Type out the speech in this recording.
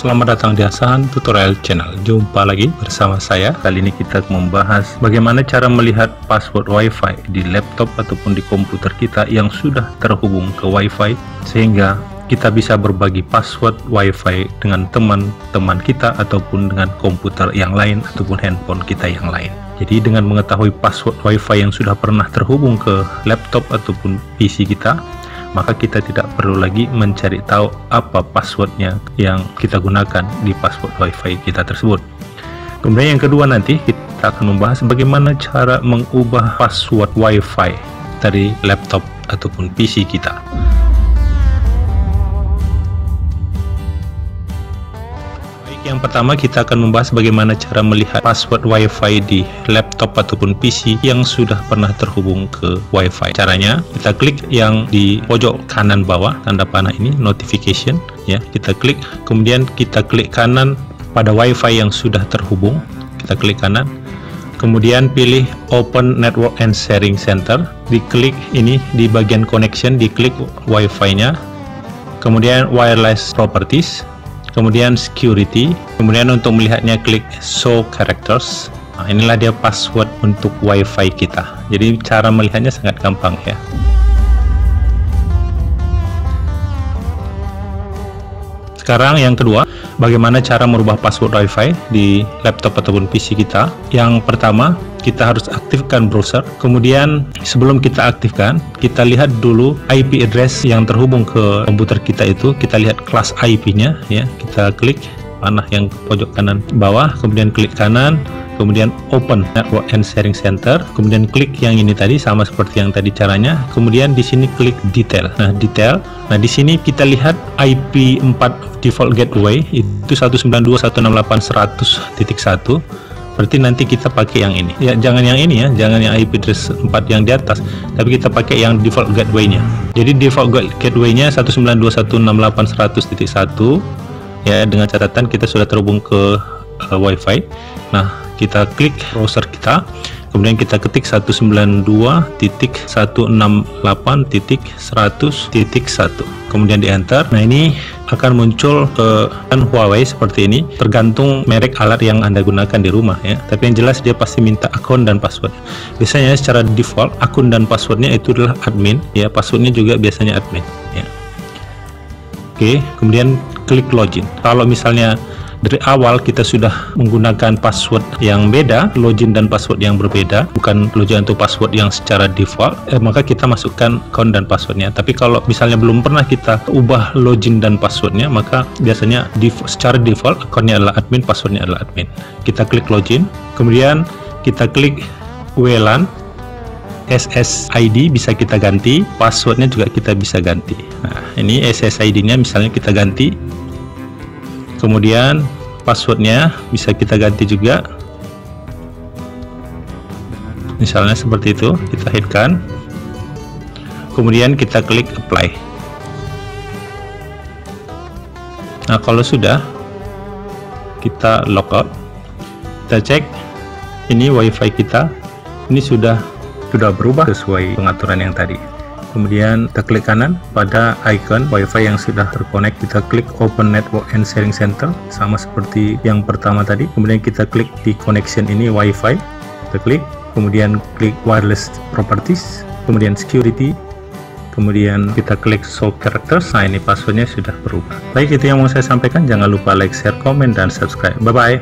selamat datang di Hasan Tutorial Channel. Jumpa lagi bersama saya. Kali ini kita membahas bagaimana cara melihat password WiFi di laptop ataupun di komputer kita yang sudah terhubung ke WiFi, sehingga kita bisa berbagi password WiFi dengan teman-teman kita ataupun dengan komputer yang lain ataupun handphone kita yang lain. Jadi dengan mengetahui password WiFi yang sudah pernah terhubung ke laptop ataupun PC kita, maka kita tidak perlu lagi mencari tahu apa passwordnya yang kita gunakan di password WiFi kita tersebut. Kemudian yang kedua, nanti kita akan membahas bagaimana cara mengubah password WiFi dari laptop ataupun PC kita. Yang pertama, kita akan membahas bagaimana cara melihat password WiFi di laptop ataupun PC yang sudah pernah terhubung ke WiFi. Caranya, kita klik yang di pojok kanan bawah tanda panah ini, notification, ya. Kita klik, kemudian kita klik kanan pada WiFi yang sudah terhubung. Kita klik kanan, kemudian pilih Open Network and Sharing Center. Diklik ini di bagian connection, diklik WiFi-nya, kemudian Wireless Properties, kemudian security, kemudian untuk melihatnya klik show characters. Nah, inilah dia password untuk WiFi kita. Jadi cara melihatnya sangat gampang, ya. Sekarang yang kedua, bagaimana cara merubah password WiFi di laptop ataupun PC kita. Yang pertama, kita harus aktifkan browser. Kemudian sebelum kita aktifkan, kita lihat dulu IP address yang terhubung ke komputer kita itu. Kita lihat kelas IP-nya, ya. Kita klik panah yang pojok kanan bawah, kemudian klik kanan, kemudian Open Network and Sharing Center, kemudian klik yang ini tadi sama seperti yang tadi caranya. Kemudian di sini klik detail. Nah, detail. Nah, di sini kita lihat IP4 default gateway itu 192.168.100.1. Berarti nanti kita pakai yang ini. Ya, jangan yang ini, ya. Jangan yang IP address 4 yang di atas, tapi kita pakai yang default gateway-nya. Jadi default gateway-nya 192.168.100.1, ya, dengan catatan kita sudah terhubung ke WiFi. Nah, kita klik browser kita, kemudian kita ketik 192.168.100.1, kemudian di enter. Nah, ini akan muncul ke Huawei seperti ini, tergantung merek alat yang Anda gunakan di rumah, ya. Tapi yang jelas dia pasti minta akun dan password. Biasanya secara default akun dan passwordnya itu adalah admin, ya. Passwordnya juga biasanya admin, ya. Oke, kemudian klik login. Kalau misalnya dari awal kita sudah menggunakan password yang beda, login dan password yang berbeda, bukan login atau password yang secara default, maka kita masukkan account dan passwordnya. Tapi kalau misalnya belum pernah kita ubah login dan passwordnya, maka biasanya secara default accountnya adalah admin, passwordnya adalah admin. Kita klik login, kemudian kita klik WLAN, SSID bisa kita ganti, passwordnya juga kita bisa ganti. Nah, ini SSID-nya misalnya kita ganti, kemudian passwordnya bisa kita ganti juga, misalnya seperti itu. Kita hidkan, kemudian kita klik apply. Nah, kalau sudah, kita logout, kita cek ini WiFi kita, ini sudah berubah sesuai pengaturan yang tadi. Kemudian kita klik kanan pada icon WiFi yang sudah terkonek, kita klik Open Network and Sharing Center sama seperti yang pertama tadi. Kemudian kita klik di connection ini WiFi, kita klik, kemudian klik Wireless Properties, kemudian Security, kemudian kita klik Show Characters. Nah, ini passwordnya sudah berubah. Baik, itu yang mau saya sampaikan. Jangan lupa like, share, komen, dan subscribe. Bye bye.